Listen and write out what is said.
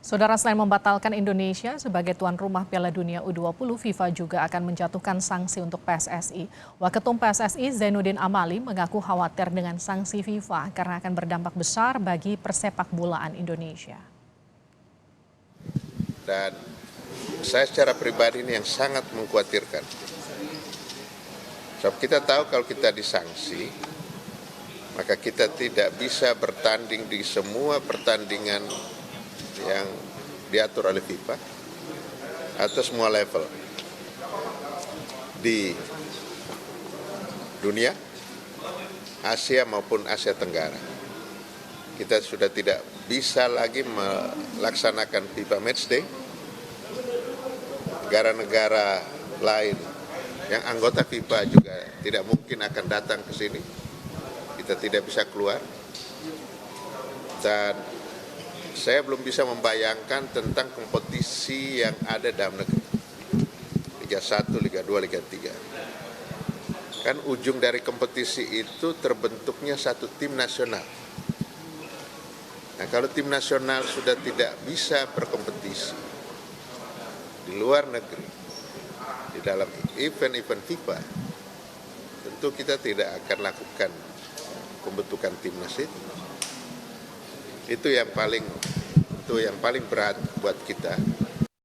Saudara, selain membatalkan Indonesia sebagai tuan rumah Piala Dunia U20, FIFA juga akan menjatuhkan sanksi untuk PSSI. Waketum PSSI Zainuddin Amali mengaku khawatir dengan sanksi FIFA karena akan berdampak besar bagi persepak bolaan Indonesia. Dan saya secara pribadi ini yang sangat mengkhawatirkan. Sebab kita tahu kalau kita disanksi, maka kita tidak bisa bertanding di semua pertandingan yang diatur oleh FIFA atau semua level di dunia, Asia maupun Asia Tenggara. Kita sudah tidak bisa lagi melaksanakan FIFA Matchday. Negara-negara lain yang anggota FIFA juga tidak mungkin akan datang ke sini. Kita tidak bisa keluar. Dan saya belum bisa membayangkan tentang kompetisi yang ada dalam negeri. Liga 1, Liga 2, Liga 3. Kan ujung dari kompetisi itu terbentuknya satu tim nasional. Nah, kalau tim nasional sudah tidak bisa berkompetisi di luar negeri, di dalam event-event FIFA, tentu kita tidak akan lakukan pembentukan timnas itu. Itu yang paling berat buat kita.